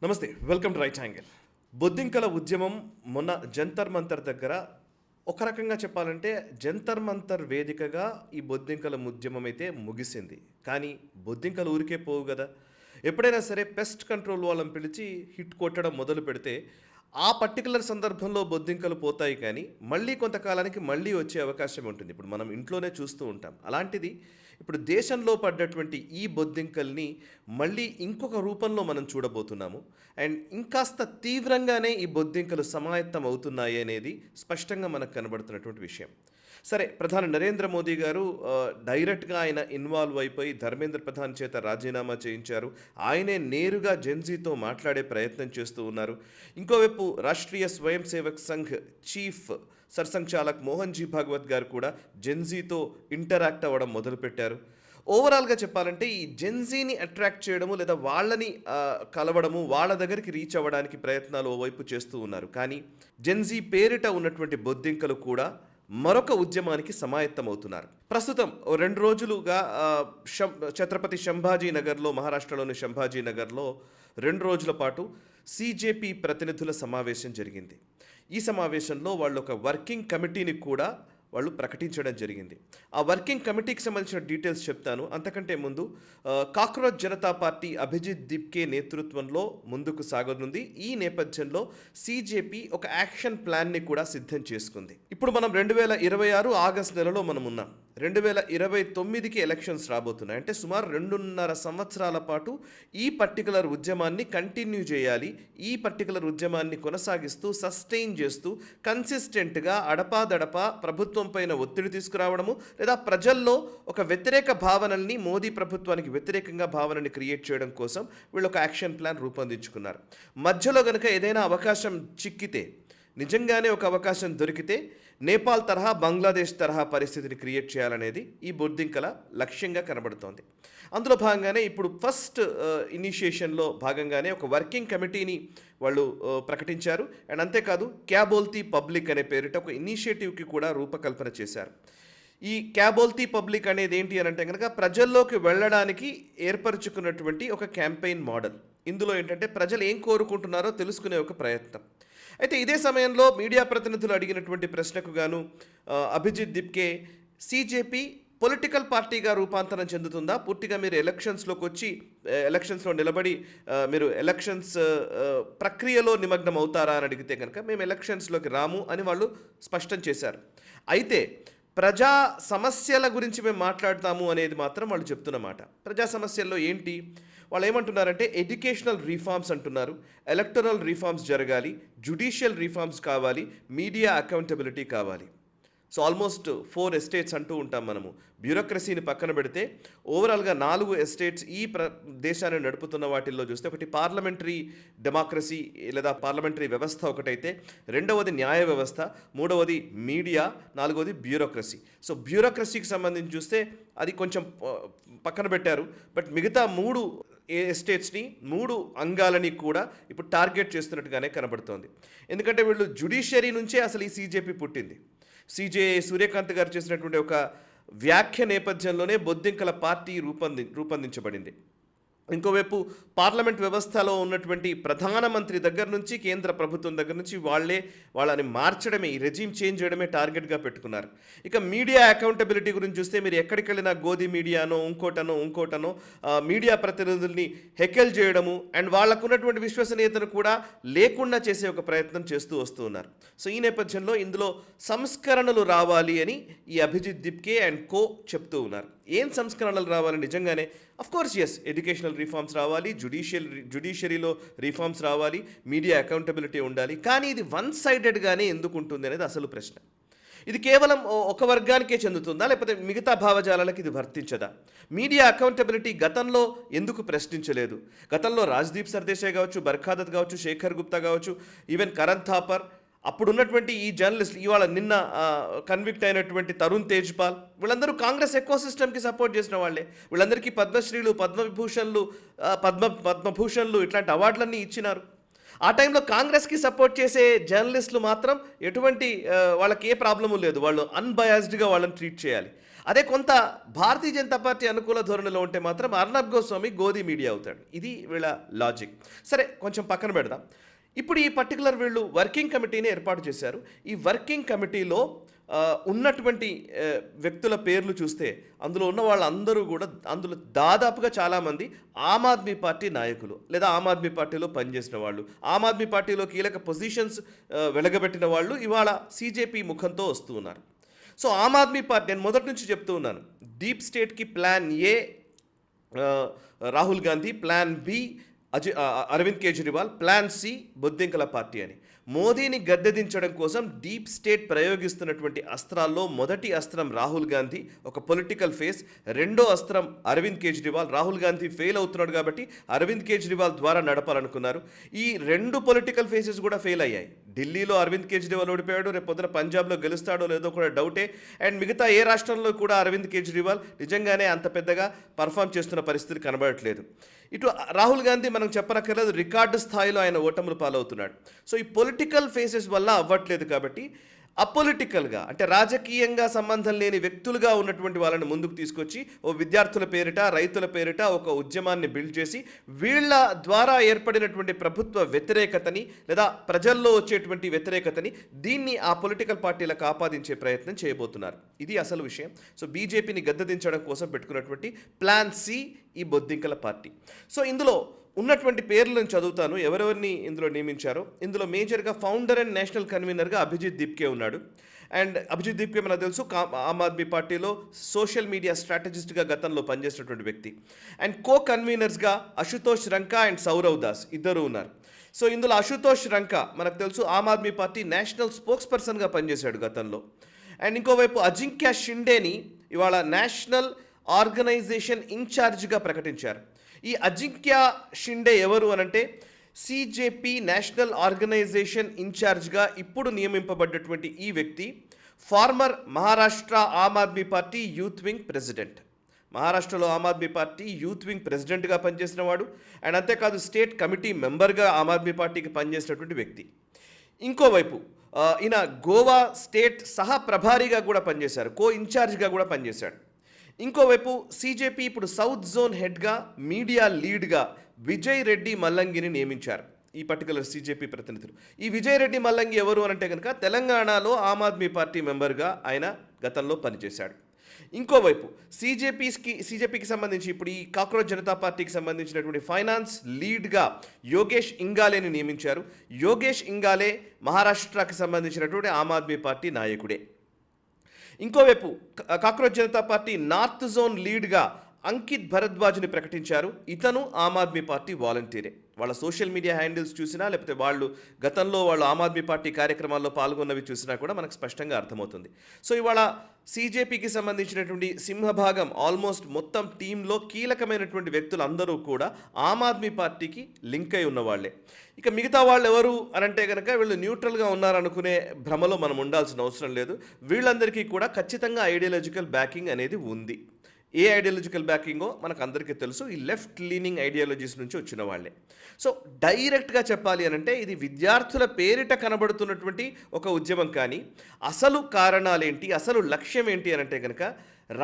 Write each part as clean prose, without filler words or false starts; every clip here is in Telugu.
నమస్తే, వెల్కమ్ టు రైట్ యాంగిల్. బొద్దింకల ఉద్యమం మొన్న జంతర్ మంతర్ దగ్గర ఒక రకంగా చెప్పాలంటే జంతర్ మంతర్ వేదికగా ఈ బొద్దింకల ఉద్యమం అయితే ముగిసింది. కానీ బొద్దింకలు ఊరికే పోవు కదా. ఎప్పుడైనా సరే పెస్ట్ కంట్రోల్ వాళ్ళని పిలిచి హిట్ కొట్టడం మొదలు పెడితే ఆ పర్టికులర్ సందర్భంలో బొద్దింకలు పోతాయి, కానీ మళ్ళీ కొంతకాలానికి మళ్ళీ వచ్చే అవకాశం ఉంటుంది. ఇప్పుడు మనం ఇంట్లోనే చూస్తూ ఉంటాం. అలాంటిది ఇప్పుడు దేశంలో పడ్డటువంటి ఈ బొద్దింకల్ని మళ్ళీ ఇంకొక రూపంలో మనం చూడబోతున్నాము. అండ్ ఇంకాస్త తీవ్రంగానే ఈ బొద్దింకలు సమాయత్తం అవుతున్నాయి అనేది స్పష్టంగా మనకు కనబడుతున్నటువంటి విషయం. సరే, ప్రధాని నరేంద్ర మోదీ గారు డైరెక్ట్గా ఆయన ఇన్వాల్వ్ అయిపోయి ధర్మేంద్ర ప్రధాన్ చేత రాజీనామా చేయించారు. ఆయనే నేరుగా జెన్జీతో మాట్లాడే ప్రయత్నం చేస్తూ ఉన్నారు. ఇంకోవైపు రాష్ట్రీయ స్వయం సేవక్ సంఘ్ చీఫ్ సర్సంఘచాలక్ మోహన్ జీ భాగవత్ గారు కూడా జెన్జీతో ఇంటరాక్ట్ అవ్వడం మొదలుపెట్టారు. ఓవరాల్గా చెప్పాలంటే ఈ జెన్జీని అట్రాక్ట్ చేయడము లేదా వాళ్ళని కలవడము, వాళ్ళ దగ్గరికి రీచ్ అవ్వడానికి ప్రయత్నాలు ఓవైపు చేస్తూ ఉన్నారు. కానీ జెన్జీ పేరిట ఉన్నటువంటి బొద్దింకలు కూడా మరొక ఉద్యమానికి సమాయత్తమవుతున్నారు. ప్రస్తుతం 2 రోజులుగా ఛత్రపతి సంభాజీ నగర్లో, మహారాష్ట్రలోని సంభాజీ నగర్లో 2 రోజుల పాటు సిజేపీ ప్రతినిధుల సమావేశం జరిగింది. ఈ సమావేశంలో వాళ్ళు ఒక వర్కింగ్ కమిటీని కూడా వాళ్ళు ప్రకటించడం జరిగింది. ఆ వర్కింగ్ కమిటీకి సంబంధించిన డీటెయిల్స్ చెప్తాను. అంతకంటే ముందు కాక్రోచ్ జనతా పార్టీ అభిజిత్ దిప్కే నేతృత్వంలో ముందుకు సాగనుంది. ఈ నేపథ్యంలో సిజేపీ ఒక యాక్షన్ ప్లాన్ని కూడా సిద్ధం చేసుకుంది. ఇప్పుడు మనం 2026 ఆగస్టు నెలలో మనం ఉన్నాం. 2029కి ఎలక్షన్స్ రాబోతున్నాయి. అంటే సుమారు 2.5 సంవత్సరాల పాటు ఈ పర్టికులర్ ఉద్యమాన్ని కంటిన్యూ చేయాలి. ఈ పర్టికులర్ ఉద్యమాన్ని కొనసాగిస్తూ సస్టైన్ చేస్తూ కన్సిస్టెంట్గా అడపాదడపా ప్రభుత్వం పైన ఒత్తిడి తీసుకురావడము లేదా ప్రజల్లో ఒక వ్యతిరేక భావనల్ని, మోదీ ప్రభుత్వానికి వ్యతిరేకంగా భావనని క్రియేట్ చేయడం కోసం వీళ్ళు ఒక యాక్షన్ ప్లాన్ రూపొందించుకున్నారు. మధ్యలో కనుక ఏదైనా అవకాశం చిక్కితే, నిజంగానే ఒక అవకాశం దొరికితే నేపాల్ తరహా, బంగ్లాదేశ్ తరహా పరిస్థితిని క్రియేట్ చేయాలనేది ఈ బొద్దింకల లక్ష్యంగా కనబడుతోంది. అందులో భాగంగానే ఇప్పుడు ఫస్ట్ ఇనిషియేషన్లో భాగంగానే ఒక వర్కింగ్ కమిటీని వాళ్ళు ప్రకటించారు. అండ్ అంతేకాదు క్యా బోల్తీ పబ్లిక్ అనే పేరిట ఒక ఇనిషియేటివ్కి కూడా రూపకల్పన చేశారు. ఈ క్యా బోల్తీ పబ్లిక్ అనేది ఏంటి అని అంటే కనుక ప్రజల్లోకి వెళ్ళడానికి ఏర్పరచుకున్నటువంటి ఒక క్యాంపెయిన్ మోడల్. ఇందులో ఏంటంటే ప్రజలు ఏం కోరుకుంటున్నారో తెలుసుకునే ఒక ప్రయత్నం. అయితే ఇదే సమయంలో మీడియా ప్రతినిధులు అడిగినటువంటి ప్రశ్నకు గాను అభిజిత్ దిప్కే సిజేపీ పొలిటికల్ పార్టీగా రూపాంతరం చెందుతుందా, పూర్తిగా మీరు ఎలక్షన్స్లోకి వచ్చి ఎలక్షన్స్లో నిలబడి మీరు ఎలక్షన్స్ ప్రక్రియలో నిమగ్నం అవుతారా అని అడిగితే కనుక మేము ఎలక్షన్స్లోకి రాము అని వాళ్ళు స్పష్టం చేశారు. అయితే ప్రజా సమస్యల గురించి మేము మాట్లాడతాము అనేది మాత్రం వాళ్ళు చెప్తున్నమాట. ప్రజా సమస్యల్లో ఏంటి వాళ్ళు ఏమంటున్నారంటే ఎడ్యుకేషనల్ రీఫార్మ్స్ అంటున్నారు, ఎలక్టరల్ రీఫార్మ్స్ జరగాలి, జ్యుడిషియల్ రీఫార్మ్స్ కావాలి, మీడియా అకౌంటబిలిటీ కావాలి. సో ఆల్మోస్ట్ 4 ఎస్టేట్స్ అంటూ ఉంటాం మనము. బ్యూరోక్రసీని పక్కన పెడితే ఓవరాల్గా 4 ఎస్టేట్స్ ఈ దేశాన్ని నడుపుతున్న వాటిల్లో చూస్తే ఒకటి పార్లమెంటరీ డెమోక్రసీ లేదా పార్లమెంటరీ వ్యవస్థ ఒకటైతే, రెండవది న్యాయ వ్యవస్థ, మూడవది మీడియా, నాలుగవది బ్యూరోక్రసీ. సో బ్యూరోక్రసీకి సంబంధించి చూస్తే అది కొంచెం పక్కన పెట్టారు. బట్ మిగతా 3 ఎస్టేట్స్ని, 3 అంగాలని కూడా ఇప్పుడు టార్గెట్ చేస్తున్నట్టుగానే కనబడుతోంది. ఎందుకంటే వీళ్ళు జ్యుడిషియరీ నుంచే అసలు ఈ సిజేపీ పుట్టింది. సిజే సూర్యకాంత్ గారు చేసినటువంటి ఒక వ్యాఖ్య నేపథ్యంలోనే బొద్దింకల పార్టీ రూపొందించబడింది. ఇంకోవైపు పార్లమెంట్ వ్యవస్థలో ఉన్నటువంటి ప్రధానమంత్రి దగ్గర నుంచి, కేంద్ర ప్రభుత్వం దగ్గర నుంచి వాళ్ళని మార్చడమే, ఈ రెజీమ్ చేంజ్ చేయడమే టార్గెట్గా పెట్టుకున్నారు. ఇక మీడియా అకౌంటబిలిటీ గురించి చూస్తే మీరు ఎక్కడికి వెళ్ళినా గోధి మీడియానో ఇంకోటనో మీడియా ప్రతినిధుల్ని హెకెల్ చేయడము అండ్ వాళ్ళకున్నటువంటి విశ్వసనీయతను కూడా లేకుండా చేసే ఒక ప్రయత్నం చేస్తూ వస్తూ ఉన్నారు. సో ఈ నేపథ్యంలో ఇందులో సంస్కరణలు రావాలి అని ఈ అభిజిత్ దిప్కే అండ్ కో చెప్తూ ఉన్నారు. ఏం సంస్కరణలు రావాలి నిజంగానే? అఫ్కోర్స్ ఎస్, ఎడ్యుకేషనల్ రీఫార్మ్స్ రావాలి, జ్యుడిషియరీలో రీఫార్మ్స్ రావాలి, మీడియా అకౌంటబిలిటీ ఉండాలి. కానీ ఇది 1 సైడెడ్గానే ఎందుకు ఉంటుంది అనేది అసలు ప్రశ్న. ఇది కేవలం ఒక వర్గానికే చెందుతుందా, లేకపోతే మిగతా భావజాలాలకు ఇది వర్తించదా? మీడియా అకౌంటబిలిటీ గతంలో ఎందుకు ప్రశ్నించలేదు? గతంలో రాజ్దీప్ సర్దేశాయ్ కావచ్చు, బర్ఖాదత్ కావచ్చు, శేఖర్ గుప్తా కావచ్చు, ఈవెన్ కరణ్ థాపర్, అప్పుడున్నటువంటి ఈ జర్నలిస్ట్, ఇవాళ నిన్న కన్విక్ట్ అయినటువంటి తరుణ్ తేజ్పాల్, వీళ్ళందరూ కాంగ్రెస్ ఎకో సిస్టమ్కి సపోర్ట్ చేసిన వాళ్ళే. వీళ్ళందరికీ పద్మశ్రీలు, పద్మభూషణ్లు ఇట్లాంటి అవార్డులన్నీ ఇచ్చినారు. ఆ టైంలో కాంగ్రెస్కి సపోర్ట్ చేసే జర్నలిస్టులు మాత్రం ఎటువంటి వాళ్ళకి ఏ ప్రాబ్లము లేదు, వాళ్ళు అన్బయాస్డ్గా వాళ్ళని ట్రీట్ చేయాలి. అదే కొంత భారతీయ జనతా పార్టీ అనుకూల ధోరణిలో ఉంటే మాత్రం అర్నబ్ గోస్వామి గోధి మీడియా అవుతాడు. ఇది వీళ్ళ లాజిక్. సరే, కొంచెం పక్కన పెడదాం. ఇప్పుడు ఈ పర్టికులర్ వీళ్ళు వర్కింగ్ కమిటీని ఏర్పాటు చేశారు. ఈ వర్కింగ్ కమిటీలో ఉన్నటువంటి వ్యక్తుల పేర్లు చూస్తే అందులో ఉన్న వాళ్ళందరూ కూడా అందులో దాదాపుగా చాలామంది ఆమ్ ఆద్మీ పార్టీ నాయకులు లేదా ఆమ్ ఆద్మీ పార్టీలో పనిచేసిన వాళ్ళు, ఆమ్ ఆద్మీ పార్టీలో కీలక పొజిషన్స్ వెలగబెట్టిన వాళ్ళు ఇవాళ సీజేపీ ముఖంతో వస్తూ ఉన్నారు. సో ఆమ్ ఆద్మీ పార్టీ, నేను మొదటి నుంచి చెప్తూ ఉన్నాను, డీప్ స్టేట్కి plan A Rahul Gandhi, plan B Arvind Kejriwal, plan C బొద్దింకల పార్టీ అని. మోదీని గద్దెదించడం కోసం డీప్ స్టేట్ ప్రయోగిస్తున్నటువంటి అస్త్రాల్లో మొదటి అస్త్రం రాహుల్ గాంధీ, ఒక పొలిటికల్ ఫేస్. రెండో అస్త్రం అరవింద్ కేజ్రీవాల్. రాహుల్ గాంధీ ఫెయిల్ అవుతున్నాడు కాబట్టి అరవింద్ కేజ్రీవాల్ ద్వారా నడపాలనుకున్నారు. ఈ రెండు పొలిటికల్ ఫేసెస్ కూడా ఫెయిల్ అయ్యాయి. ఢిల్లీలో అరవింద్ కేజ్రీవాల్ ఓడిపోయాడు, రేపు పొద్దున పంజాబ్లో గెలుస్తాడో లేదో కూడా డౌటే. అండ్ మిగతా ఏ రాష్ట్రంలో కూడా అరవింద్ కేజ్రీవాల్ నిజంగానే అంత పెద్దగా పర్ఫామ్ చేస్తున్న పరిస్థితి కనబడట్లేదు. ఇటు రాహుల్ గాంధీ మనం చెప్పనక్కర్లేదు, రికార్డు స్థాయిలో ఆయన ఓటములు పాలవుతున్నాడు. సో ఈ పొలిటికల్ ఫేసెస్ వల్ల అవ్వట్లేదు కాబట్టి అపొలిటికల్గా, అంటే రాజకీయంగా సంబంధం లేని వ్యక్తులుగా ఉన్నటువంటి వాళ్ళని ముందుకు తీసుకొచ్చి ఓ విద్యార్థుల పేరిట, రైతుల పేరిట ఒక ఉద్యమాన్ని బిల్డ్ చేసి వీళ్ళ ద్వారా ఏర్పడినటువంటి ప్రభుత్వ వ్యతిరేకతని లేదా ప్రజల్లో వచ్చేటువంటి వ్యతిరేకతని దీన్ని ఆ పొలిటికల్ పార్టీలకు ఆపాదించే ప్రయత్నం చేయబోతున్నారు. ఇది అసలు విషయం. సో బీజేపీని గద్దెదించడం కోసం పెట్టుకున్నటువంటి ప్లాన్ సి ఈ బొద్దింకల పార్టీ. సో ఇందులో ఉన్నటువంటి పేర్లను చదువుతాను, ఎవరెవరిని ఇందులో నియమించారో. ఇందులో మేజర్గా ఫౌండర్ అండ్ నేషనల్ కన్వీనర్గా అభిజిత్ దీప్కే ఉన్నాడు. అండ్ అభిజిత్ దీప్కే మనకు తెలుసు ఆమ్ ఆద్మీ పార్టీలో సోషల్ మీడియా స్ట్రాటజిస్ట్గా గతంలో పనిచేసినటువంటి వ్యక్తి. అండ్ కో కన్వీనర్స్గా అశుతోష్ రంకా అండ్ సౌరవ్ దాస్ ఇద్దరు ఉన్నారు. సో ఇందులో అశుతోష్ రంకా మనకు తెలుసు ఆమ్ ఆద్మీ పార్టీ నేషనల్ స్పోక్స్ పర్సన్గా పనిచేశాడు గతంలో. అండ్ ఇంకోవైపు అజింక్య షిండేని ఇవాళ నేషనల్ ఆర్గనైజేషన్ ఇన్ఛార్జ్గా ప్రకటించారు. ఈ అజింక్య షిండే ఎవరు అనంటే సీజేపీ నేషనల్ ఆర్గనైజేషన్ ఇన్ఛార్జ్గా ఇప్పుడు నియమింపబడ్డటువంటి ఈ వ్యక్తి former Maharashtra Aam Aadmi party youth wing president. మహారాష్ట్రలో Aam Aadmi party youth wing ప్రెసిడెంట్గా పనిచేసిన వాడు. అండ్ అంతేకాదు స్టేట్ కమిటీ మెంబర్గా ఆమ్ ఆద్మీ పార్టీకి పనిచేసినటువంటి వ్యక్తి. ఇంకోవైపు ఈయన గోవా స్టేట్ సహా ప్రభారీగా కూడా పనిచేశారు, కో ఇన్ఛార్జ్గా కూడా పనిచేశాడు. ఇంకోవైపు సీజేపీ ఇప్పుడు సౌత్ జోన్ హెడ్గా, మీడియా లీడ్గా విజయ్ రెడ్డి మల్లంగిని నియమించారు ఈ పర్టికులర్ సీజేపీ ప్రతినిధులు. ఈ విజయ్ రెడ్డి మల్లంగి ఎవరు అనంటే కనుక తెలంగాణలో ఆమ్ ఆద్మీ పార్టీ మెంబర్గా ఆయన గతంలో పనిచేశాడు. ఇంకోవైపు సీజేపీకి సంబంధించి ఇప్పుడు ఈ కాక్రోచ్ జనతా పార్టీకి సంబంధించినటువంటి ఫైనాన్స్ లీడ్గా యోగేష్ ఇంగాలేని నియమించారు. యోగేష్ ఇంగాలే మహారాష్ట్రకి సంబంధించినటువంటి ఆమ్ ఆద్మీ పార్టీ నాయకుడే. ఇంకోవైపు cockroach Janata party north zone లీడ్గా అంకిత్ భరద్వాజ్ని ప్రకటించారు. ఇతను ఆమ్ ఆద్మీ పార్టీ వాలంటీరే. వాళ్ళ సోషల్ మీడియా హ్యాండిల్స్ చూసినా లేకపోతే గతంలో వాళ్ళు ఆమ్ ఆద్మీ పార్టీ కార్యక్రమాల్లో పాల్గొన్నవి చూసినా కూడా మనకు స్పష్టంగా అర్థమవుతుంది. సో ఇవాళ సీజేపీకి సంబంధించినటువంటి సింహభాగం ఆల్మోస్ట్ మొత్తం టీంలో కీలకమైనటువంటి వ్యక్తులు అందరూ కూడా ఆమ్ ఆద్మీ పార్టీకి లింక్ అయి ఉన్నవాళ్లే. ఇక మిగతా వాళ్ళు ఎవరు అనంటే కనుక వీళ్ళు న్యూట్రల్గా ఉన్నారనుకునే భ్రమలో మనం ఉండాల్సిన అవసరం లేదు. వీళ్ళందరికీ కూడా ఖచ్చితంగా ఐడియాలజికల్ బ్యాకింగ్ అనేది ఉంది. ఏ ఐడియాలజికల్ బ్యాకింగో మనకు అందరికీ తెలుసు, ఈ లెఫ్ట్ లీనింగ్ ఐడియాలజీస్ నుంచి వచ్చిన వాళ్ళే. సో డైరెక్ట్గా చెప్పాలి అనంటే ఇది విద్యార్థుల పేరిట కనబడుతున్నటువంటి ఒక ఉద్యమం, కానీ అసలు కారణాలేంటి, అసలు లక్ష్యం ఏంటి అనంటే కనుక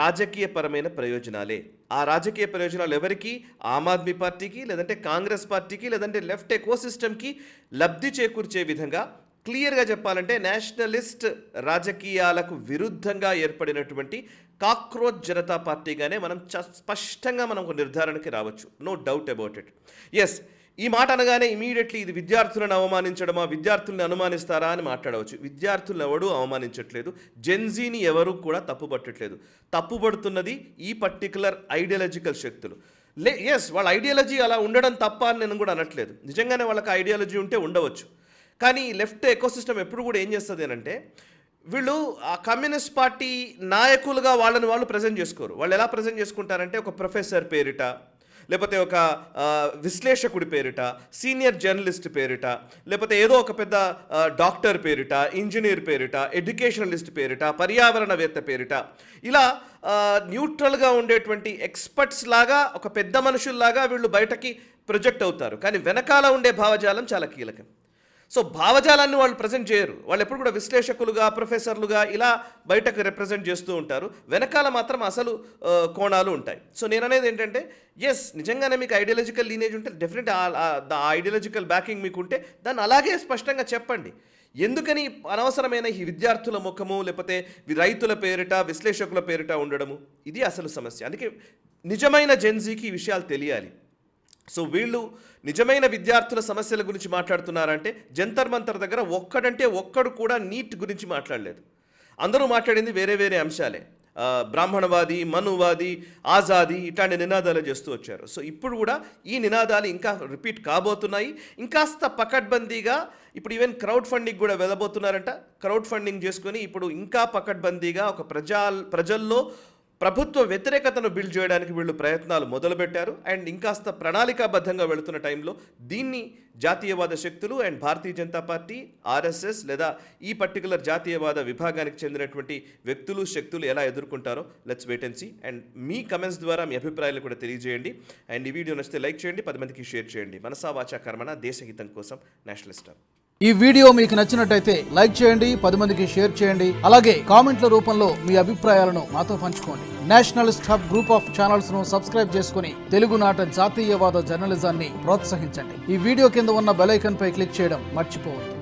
రాజకీయపరమైన ప్రయోజనాలే. ఆ రాజకీయ ప్రయోజనాలు ఎవరికి? ఆమ్ ఆద్మీ పార్టీకి, లేదంటే కాంగ్రెస్ పార్టీకి, లేదంటే లెఫ్ట్ ఎకోసిస్టమ్కి లబ్ధి చేకూర్చే విధంగా, క్లియర్గా చెప్పాలంటే నేషనలిస్ట్ రాజకీయాలకు విరుద్ధంగా ఏర్పడినటువంటి కాక్రోచ్ జనతా పార్టీగానే మనం స్పష్టంగా మనం ఒక నిర్ధారణకి రావచ్చు. No doubt about it. Yes, ఈ మాట అనగానే ఇమీడియట్లీ ఇది విద్యార్థులను అవమానించడమా, విద్యార్థుల్ని అనుమానిస్తారా అని మాట్లాడవచ్చు. విద్యార్థులను ఎవడూ అవమానించట్లేదు, జెన్జీని ఎవరూ కూడా తప్పుపట్టట్లేదు. తప్పుపడుతున్నది ఈ పర్టికులర్ ఐడియాలజికల్ శక్తులు. ఎస్, వాళ్ళ ఐడియాలజీ అలా ఉండడం తప్ప అని నేను కూడా అనట్లేదు. నిజంగానే వాళ్ళకి ఐడియాలజీ ఉంటే ఉండవచ్చు. కానీ లెఫ్ట్ ఎకోసిస్టమ్ ఎప్పుడు కూడా ఏం చేస్తుంది అంటే వీళ్ళు ఆ కమ్యూనిస్ట్ పార్టీ నాయకులుగా వాళ్ళని వాళ్ళు ప్రజెంట్ చేసుకోరు. వాళ్ళు ఎలా ప్రజెంట్ చేసుకుంటారంటే ఒక ప్రొఫెసర్ పేరిట, లేకపోతే ఒక విశ్లేషకుడి పేరిట, సీనియర్ జర్నలిస్ట్ పేరిట, లేకపోతే ఏదో ఒక పెద్ద డాక్టర్ పేరిట, ఇంజనీర్ పేరిట, ఎడ్యుకేషనలిస్ట్ పేరిట, పర్యావరణవేత్త పేరిట, ఇలా న్యూట్రల్గా ఉండేటువంటి ఎక్స్పర్ట్స్ లాగా, ఒక పెద్ద మనుషుల్లాగా వీళ్ళు బయటకి ప్రొజెక్ట్ అవుతారు. కానీ వెనకాల ఉండే భావజాలం చాలా కీలకం. సో భావజాలాన్ని వాళ్ళు ప్రజెంట్ చేయరు. వాళ్ళు ఎప్పుడు కూడా విశ్లేషకులుగా, ప్రొఫెసర్లుగా ఇలా బయటకు రిప్రజెంట్ చేస్తూ ఉంటారు. వెనకాల మాత్రం అసలు కోణాలు ఉంటాయి. సో నేను అనేది ఏంటంటే, నిజంగానే మీకు ఐడియాలజికల్ లీనేజ్ ఉంటే డెఫినెట్ ఆ ఐడియాలజికల్ బ్యాకింగ్ మీకు ఉంటే దాన్ని అలాగే స్పష్టంగా చెప్పండి. ఎందుకని అనవసరమైన ఈ విద్యార్థుల ముఖము, లేకపోతే రైతుల పేరిట, విశ్లేషకుల పేరిట ఉండడము, ఇది అసలు సమస్య. అందుకే నిజమైన జెన్జీకి ఈ విషయాలు తెలియాలి. సో వీళ్ళు నిజమైన విద్యార్థుల సమస్యల గురించి మాట్లాడుతున్నారంటే, జంతర్ మంతర్ దగ్గర ఒక్కడు కూడా నీట్ గురించి మాట్లాడలేదు. అందరూ మాట్లాడింది వేరే వేరే అంశాలే. బ్రాహ్మణవాది, మనువాది, ఆజాదీ ఇట్లాంటి నినాదాలు చేస్తూ వచ్చారు. సో ఇప్పుడు కూడా ఈ నినాదాలు ఇంకా రిపీట్ కాబోతున్నాయి. ఇంకాస్త పకడ్బందీగా ఇప్పుడు ఈవెన్ క్రౌడ్ ఫండింగ్ కూడా వెళ్ళబోతున్నారంట. క్రౌడ్ ఫండింగ్ చేసుకొని ఇప్పుడు ఇంకా పకడ్బందీగా ఒక ప్రజల్లో ప్రభుత్వ వ్యతిరేకతను బిల్డ్ చేయడానికి వీళ్ళు ప్రయత్నాలు మొదలుపెట్టారు. అండ్ ఇంకాస్త ప్రణాళికాబద్ధంగా వెళుతున్న టైంలో దీన్ని జాతీయవాద శక్తులు and Bharatiya Janata party, RSS లేదా ఈ పర్టికులర్ జాతీయవాద విభాగానికి చెందినటువంటి వ్యక్తులు, శక్తులు ఎలా ఎదుర్కొంటారో let's wait and see. And మీ కమెంట్స్ ద్వారా మీ అభిప్రాయాలు కూడా తెలియజేయండి. అండ్ ఈ వీడియో నచ్చితే లైక్ చేయండి, 10 మందికి షేర్ చేయండి. మనసా వాచా కర్మణ, దేశహితం కోసం నేషనలిస్ట్. ఈ వీడియో మీకు నచ్చినట్టయితే లైక్ చేయండి, 10 మందికి షేర్ చేయండి. అలాగే కామెంట్ల రూపంలో మీ అభిప్రాయాలను మాతో పంచుకోండి. Nationalist hub group of channels ను సబ్స్క్రైబ్ చేసుకుని తెలుగునాట జాతీయవాద జర్నలిజాన్ని ప్రోత్సహించండి. ఈ వీడియో కింద ఉన్న బెల్ ఐకాన్ పై క్లిక్ చేయడం మర్చిపోవద్దు.